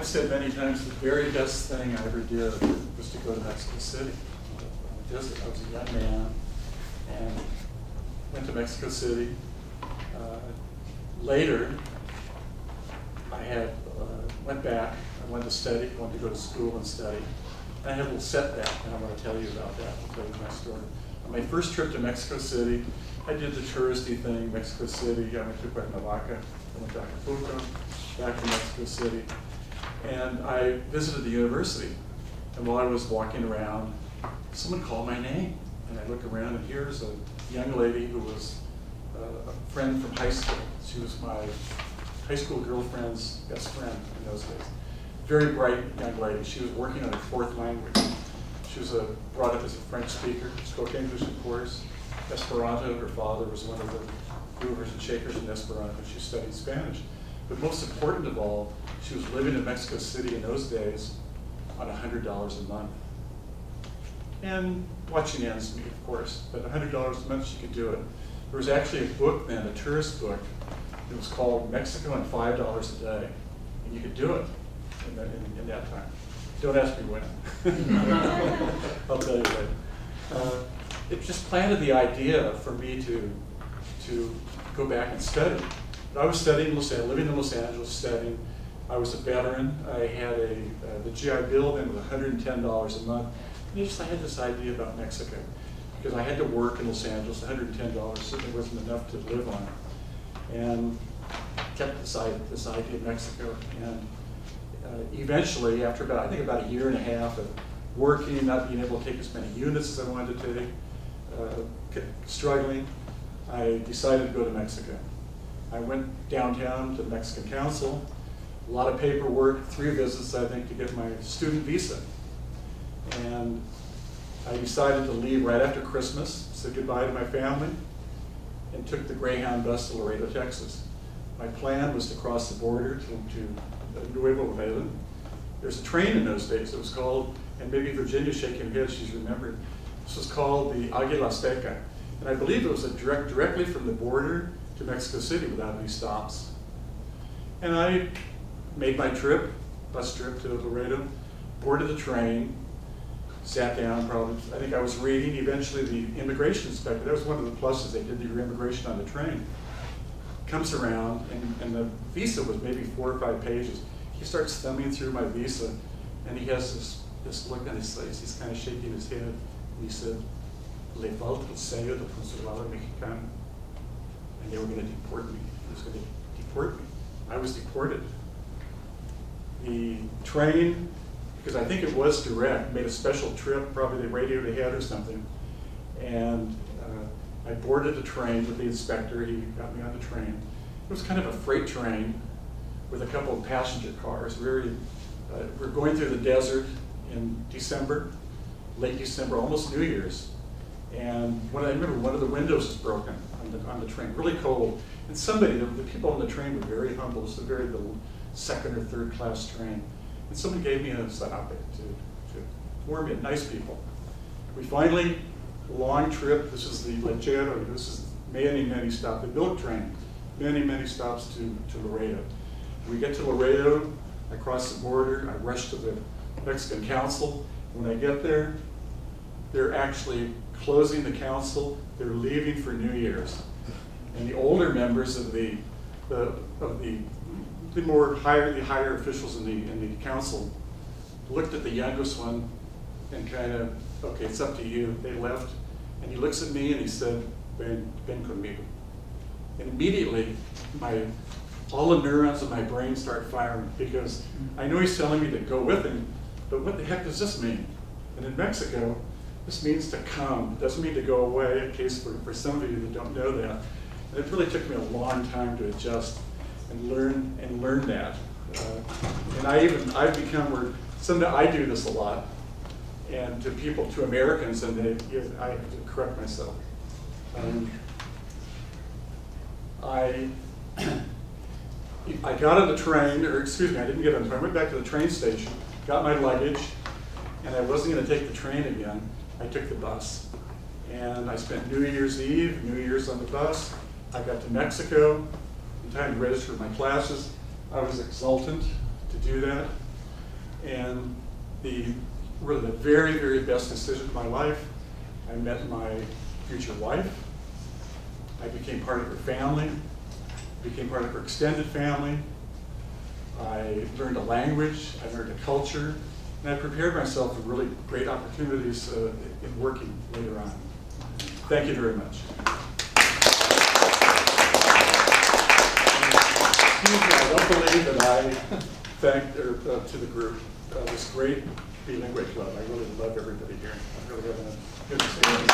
I've said many times the very best thing I ever did was to go to Mexico City. I was a young man and went to Mexico City. Later, I went back. I wanted to study, wanted to go to school and study. And I had a little setback, and I want to tell you about that. I'll tell you my story. On my first trip to Mexico City, I did the touristy thing, Mexico City. I went to Cuernavaca, I went to Acapulco, back to Mexico City. And I visited the university. And while I was walking around, someone called my name. And I look around, and here's a young lady who was a friend from high school. She was my high school girlfriend's best friend in those days. Very bright young lady. She was working on her fourth language. She was brought up as a French speaker, spoke English, of course. Esperanto, her father was one of the movers and shakers in Esperanto. She studied Spanish. But most important of all, she was living in Mexico City in those days on $100 a month. And watching ends meet, of course, but $100 a month she could do it. There was actually a book then, a tourist book. It was called Mexico and $5 a day. And you could do it in that time. Don't ask me when. I'll tell you later. It just planted the idea for me to go back and study. I was studying in Los Angeles, living in Los Angeles, studying. I was a veteran. I had the GI Bill then was $110 a month. And I had this idea about Mexico. Because I had to work in Los Angeles, $110 certainly wasn't enough to live on. And kept this idea of Mexico. And eventually, after I think about a year and a half of working, not being able to take as many units as I wanted to take, struggling, I decided to go to Mexico. I went downtown to the Mexican Council, a lot of paperwork, 3 visits, I think, to get my student visa. And I decided to leave right after Christmas, said goodbye to my family, and took the Greyhound bus to Laredo, Texas. My plan was to cross the border to Nuevo Laredo. There's a train in those days. It was called, and maybe Virginia's shaking her head, she's remembered. This was called the Águila Azteca. And I believe it was directly from the border to Mexico City without any stops. And I made my trip, bus trip to Laredo, boarded the train, sat down probably, I think I was reading, eventually the immigration inspector, that was one of the pluses, they did your immigration on the train, comes around, and the visa was maybe 4 or 5 pages. He starts thumbing through my visa, and he has this look on his face, he's kind of shaking his head, and he said, "Le falta el sello del consulado mexicano." And they were going to deport me. He was going to deport me. I was deported. The train, because I think it was direct, made a special trip, probably they radioed ahead or something, and I boarded the train with the inspector. He got me on the train. It was kind of a freight train with a couple of passenger cars. We're going through the desert in December, late December, almost New Year's. And I remember one of the windows was broken on the train, really cold. And the people on the train were very humble. It was a very little 2nd or 3rd class train. And someone gave me a stop to warm me, nice people. We finally, long trip, this is the Lechero, this is many stops, the milk train, many stops to Laredo. We get to Laredo, I cross the border, I rush to the Mexican Council. When I get there, they're actually closing the council, they're leaving for New Year's. And the older members of the higher officials in the council looked at the youngest one and kind of, okay, it's up to you. They left, and he looks at me and he said, ven conmigo. And immediately, all the neurons of my brain start firing, because I know he's telling me to go with him, but what the heck does this mean? And in Mexico, this means to come. It doesn't mean to go away, in case for some of you that don't know that. And it really took me a long time to adjust and learn that. And I've become, someday I do this a lot, and to Americans, and I have to correct myself. I got on the train, or excuse me, I didn't get on the train. I went back to the train station, got my luggage, and I wasn't going to take the train again. I took the bus. And I spent New Year's Eve, New Year's on the bus. I got to Mexico in time to register my classes. I was exultant to do that. And really the very, very best decision of my life, I met my future wife. I became part of her family, became part of her extended family. I learned a language, I learned a culture, and I prepared myself for really great opportunities in working later on. Thank you very much. Excuse me, I don't believe that I thanked to the group. This great Bilingue Club. I really love everybody here. I'm really having a good experience.